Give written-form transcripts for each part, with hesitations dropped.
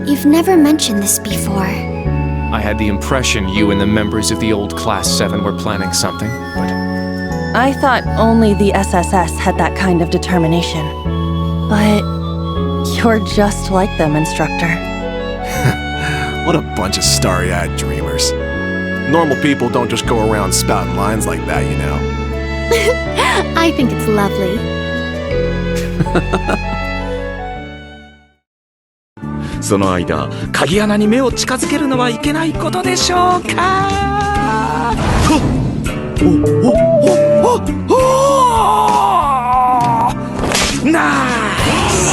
You've never mentioned this before. I had the impression you and the members of the old Class 7 were planning something, but... I thought only the SSS had that kind of determination. But you're just like them, Instructor. What a bunch of starry-eyed dreamers. Normal people don't just go around spouting lines like that, you know. I think it's lovely. その間、鍵穴に目を近づけるのはいけないことでしょうか。ナイス。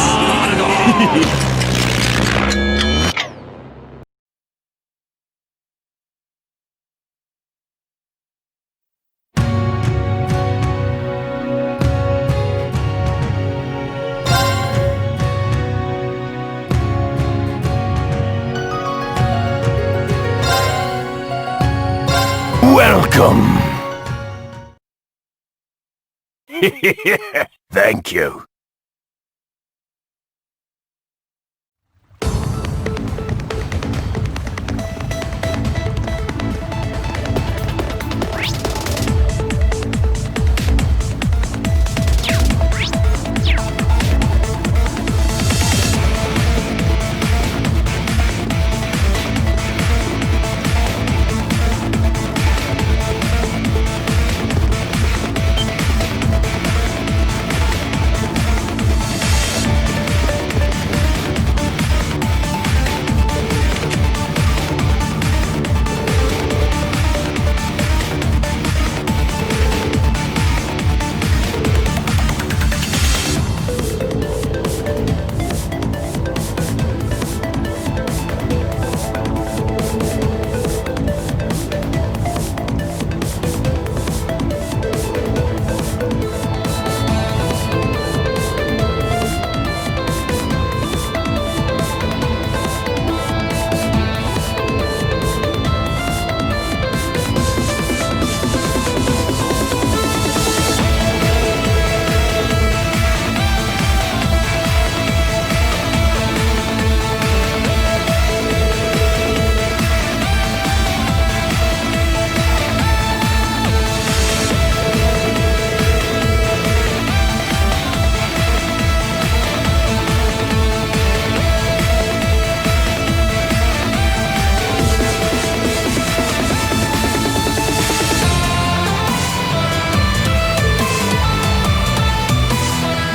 Welcome. Thank you.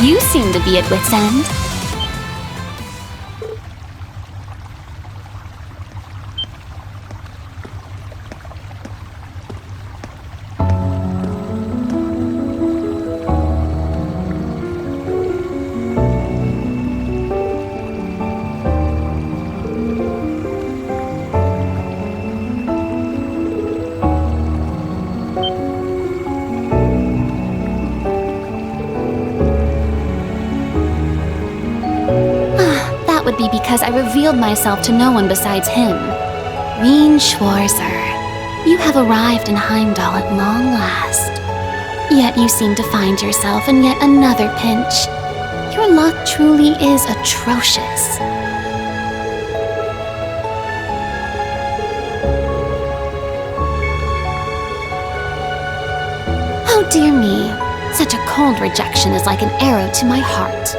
You seem to be at wit's end. That would be because I revealed myself to no one besides him. Reen Schwarzer, you have arrived in Heimdall at long last. Yet you seem to find yourself in yet another pinch. Your luck truly is atrocious. Oh dear me, such a cold rejection is like an arrow to my heart.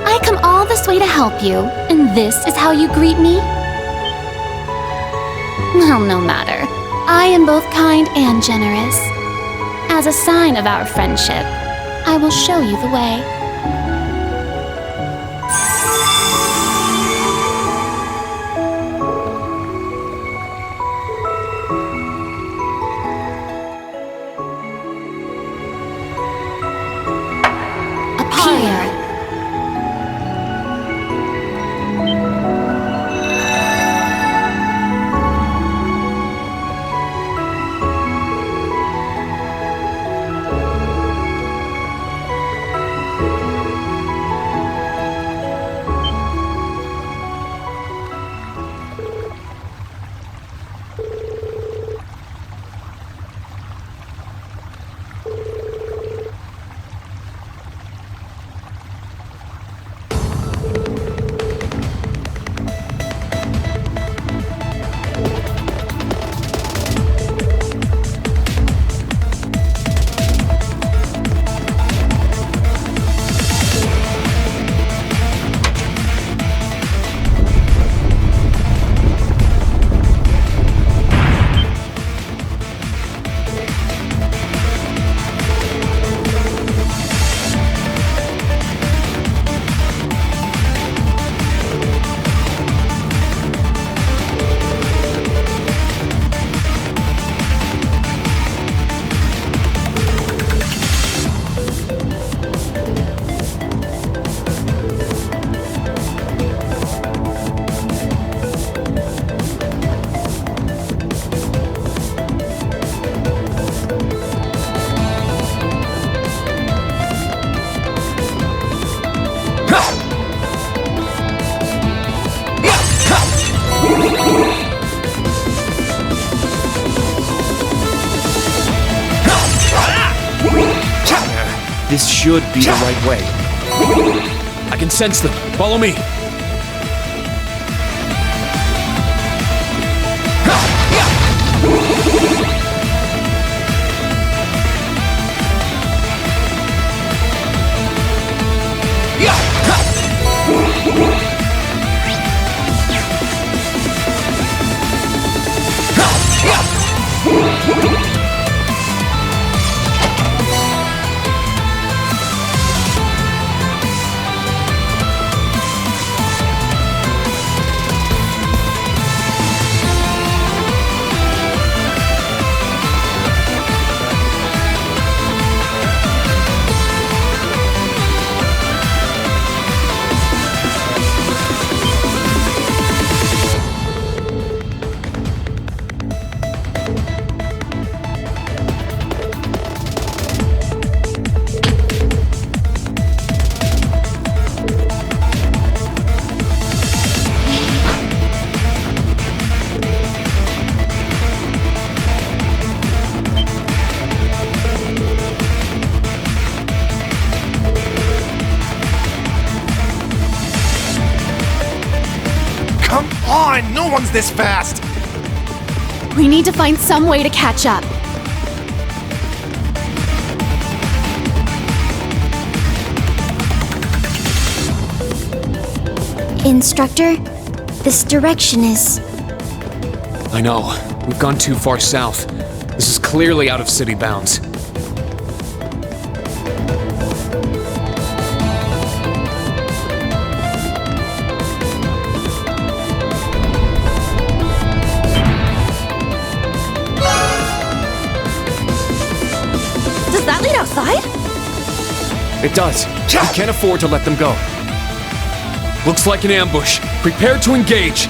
I come all this way to help you, and this is how you greet me? Well, no matter. I am both kind and generous. As a sign of our friendship, I will show you the way. Appear. This should be the right way. I can sense them. Follow me. Come on! No one's this fast! We need to find some way to catch up. Instructor, this direction is... I know. We've gone too far south. This is clearly out of city bounds. Does that lead outside? It does. We can't afford to let them go. Looks like an ambush. Prepare to engage.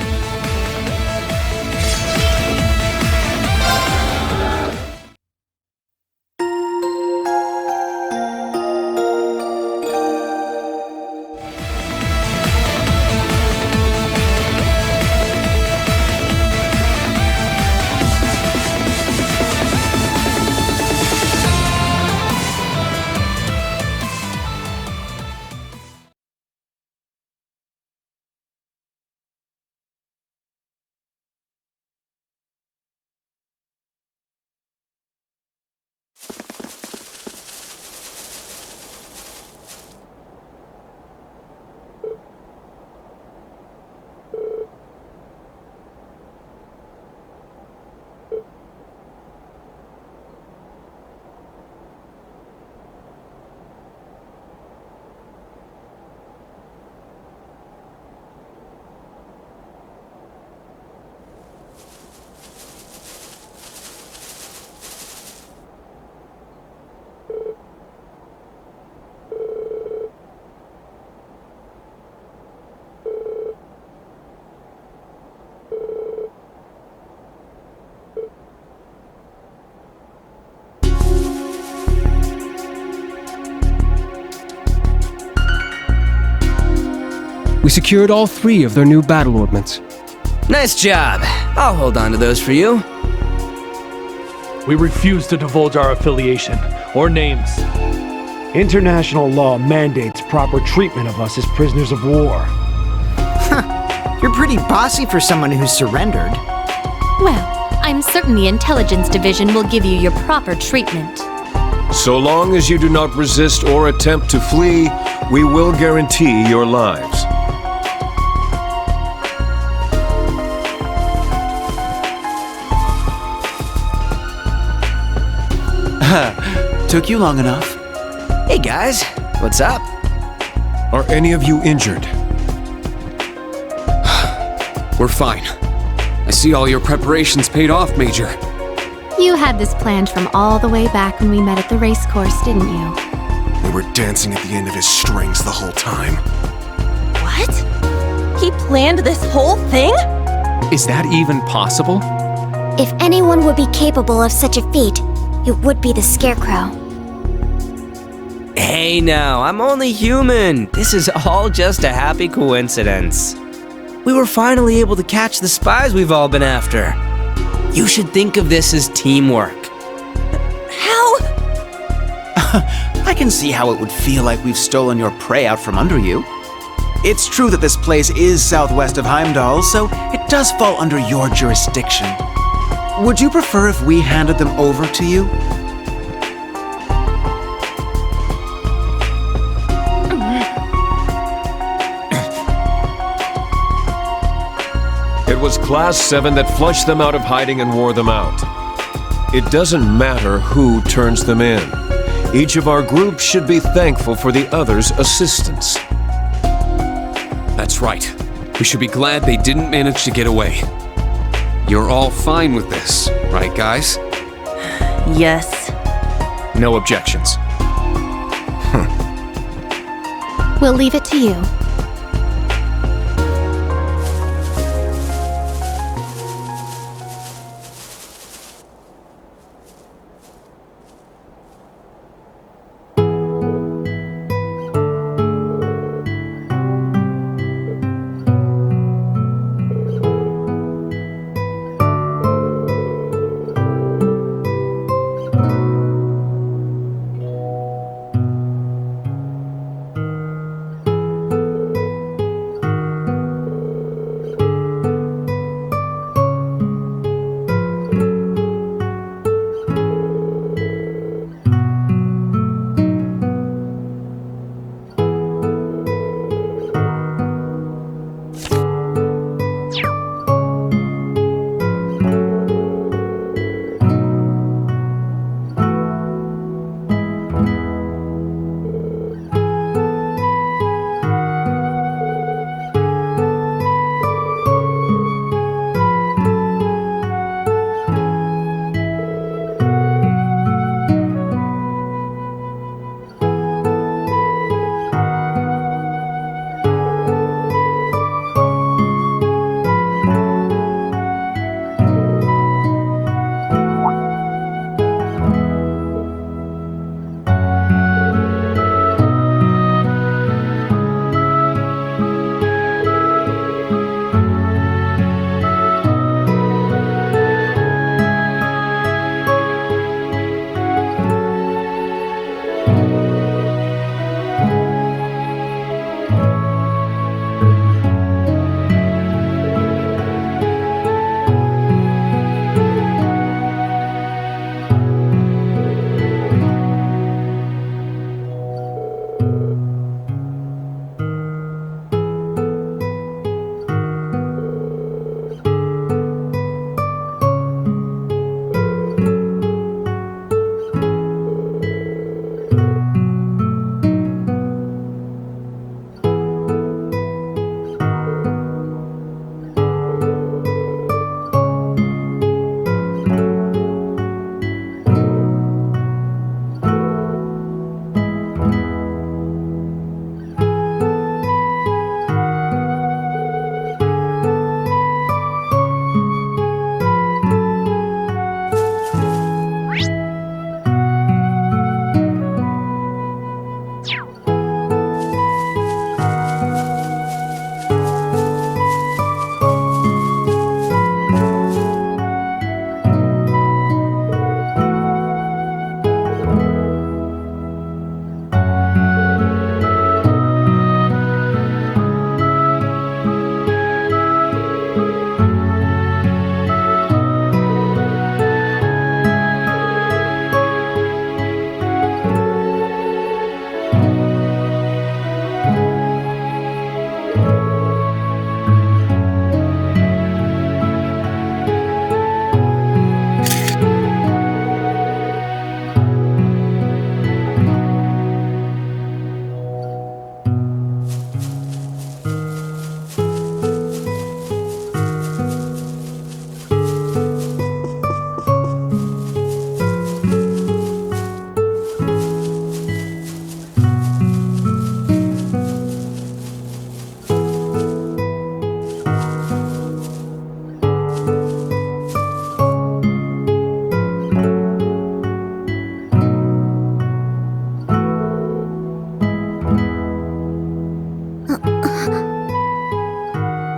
We secured all 3 of their new battle ordnance. Nice job. I'll hold on to those for you. We refuse to divulge our affiliation or names. International law mandates proper treatment of us as prisoners of war. You're pretty bossy for someone who's surrendered. Well, I'm certain the Intelligence Division will give you your proper treatment. So long as you do not resist or attempt to flee, we will guarantee your lives. Took you long enough. Hey guys, what's up? Are any of you injured? We're fine. I see all your preparations paid off, Major. You had this planned from all the way back when we met at the race course, didn't you? We were dancing at the end of his strings the whole time. What? He planned this whole thing? Is that even possible? If anyone would be capable of such a feat, it would be the Scarecrow. Hey now, I'm only human. This is all just a happy coincidence. We were finally able to catch the spies we've all been after. You should think of this as teamwork. How? I can see how it would feel like we've stolen your prey out from under you. It's true that this place is southwest of Heimdall, so it does fall under your jurisdiction. Would you prefer if we handed them over to you? It was Class 7 that flushed them out of hiding and wore them out. It doesn't matter who turns them in. Each of our groups should be thankful for the other's assistance. That's right. We should be glad they didn't manage to get away. You're all fine with this, right, guys? Yes. No objections. We'll leave it to you.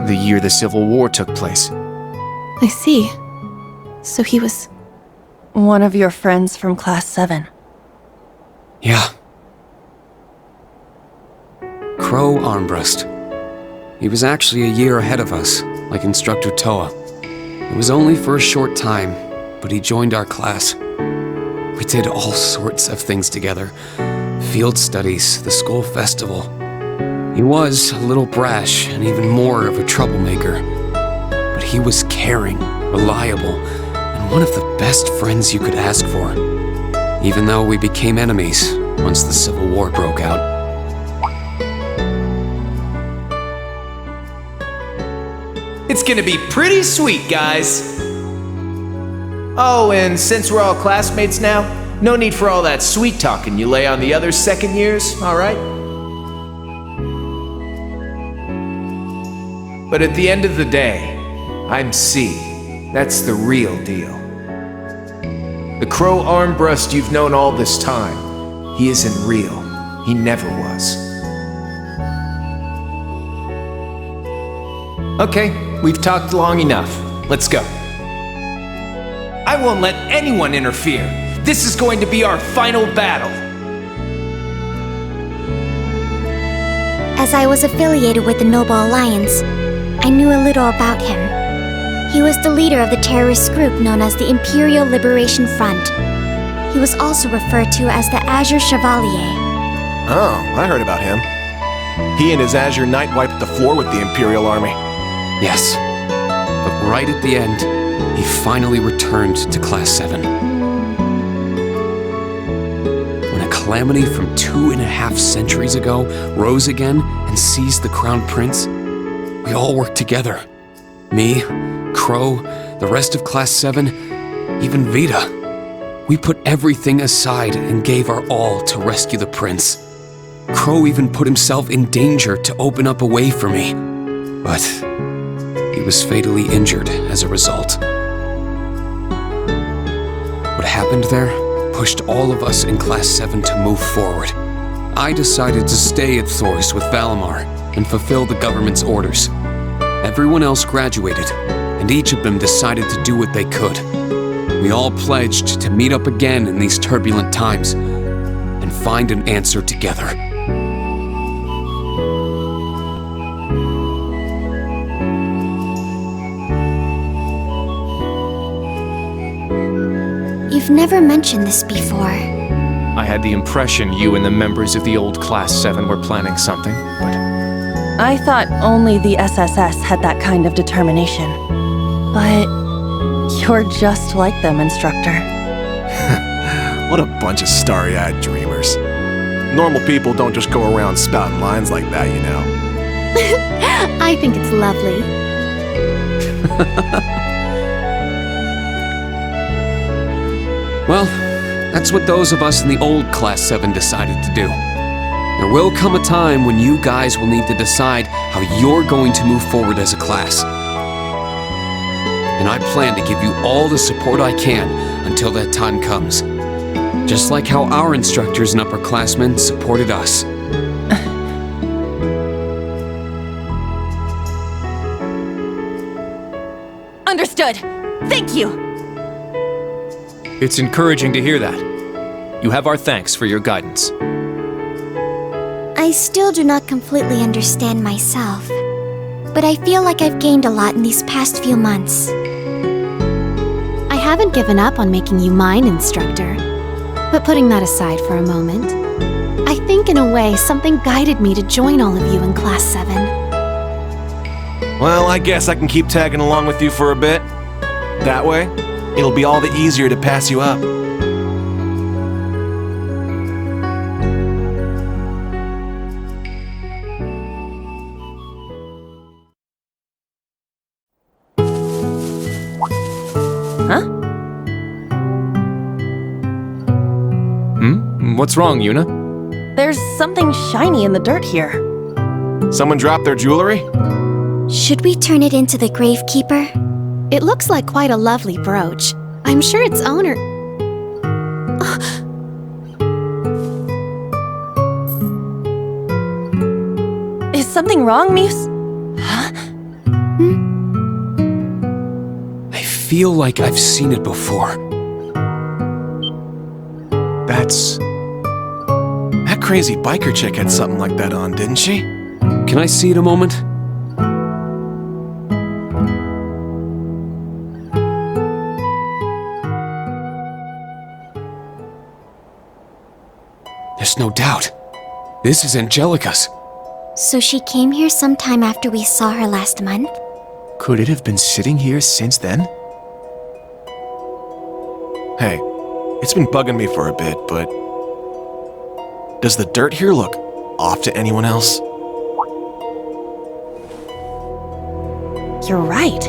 The year the Civil War took place. I see. So he was... one of your friends from Class 7. Yeah, Crow Armbrust. He was actually a year ahead of us, like Instructor Toa. It was only for a short time, but he joined our class. We did all sorts of things together. Field studies, the school festival. He was a little brash and even more of a troublemaker. But he was caring, reliable, and one of the best friends you could ask for. Even though we became enemies once the Civil War broke out. It's gonna be pretty sweet, guys. Oh, and since we're all classmates now, no need for all that sweet talking you lay on the other second years, all right? But at the end of the day, I'm C. That's the real deal. The Crow Armbrust you've known all this time, he isn't real. He never was. Okay, we've talked long enough. Let's go. I won't let anyone interfere. This is going to be our final battle. As I was affiliated with the Noble Alliance, I knew a little about him. He was the leader of the terrorist group known as the Imperial Liberation Front. He was also referred to as the Azure Chevalier. Oh, I heard about him. He and his Azure Knight wiped the floor with the Imperial Army. Yes, but right at the end, he finally returned to Class 7. When a calamity from 2.5 centuries ago rose again and seized the Crown Prince, we all worked together. Me, Crow, the rest of Class 7, even Vita. We put everything aside and gave our all to rescue the Prince. Crow even put himself in danger to open up a way for me. But he was fatally injured as a result. What happened there pushed all of us in Class 7 to move forward. I decided to stay at Thors with Valimar and fulfill the government's orders. Everyone else graduated, and each of them decided to do what they could. We all pledged to meet up again in these turbulent times and find an answer together. You've never mentioned this before. I had the impression you and the members of the old Class 7 were planning something, but... I thought only the SSS had that kind of determination. But you're just like them, Instructor. What a bunch of starry-eyed dreamers. Normal people don't just go around spouting lines like that, you know. I think it's lovely. Well, that's what those of us in the old Class 7 decided to do. There will come a time when you guys will need to decide how you're going to move forward as a class. And I plan to give you all the support I can until that time comes. Just like how our instructors and upperclassmen supported us. Understood. Thank you. It's encouraging to hear that. You have our thanks for your guidance. I still do not completely understand myself, but I feel like I've gained a lot in these past few months. I haven't given up on making you mine, Instructor. But putting that aside for a moment, I think in a way something guided me to join all of you in Class 7. Well, I guess I can keep tagging along with you for a bit. That way, it'll be all the easier to pass you up. What's wrong, Yuna? There's something shiny in the dirt here. Someone dropped their jewelry? Should we turn it into the Gravekeeper? It looks like quite a lovely brooch. I'm sure its owner... Is something wrong, Muse? I feel like I've seen it before. That crazy biker chick had something like that on, didn't she? Can I see it a moment? There's no doubt. This is Angelica's. So she came here sometime after we saw her last month? Could it have been sitting here since then? Hey, it's been bugging me for a bit, but... does the dirt here look off to anyone else? You're right.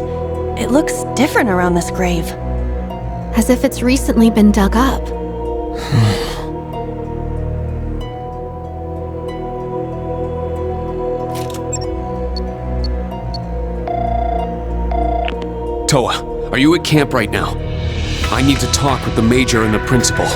It looks different around this grave. As if it's recently been dug up. Toa, are you at camp right now? I need to talk with the major and the principal.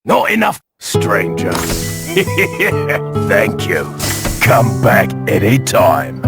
Not enough, stranger. Thank you. Come back anytime.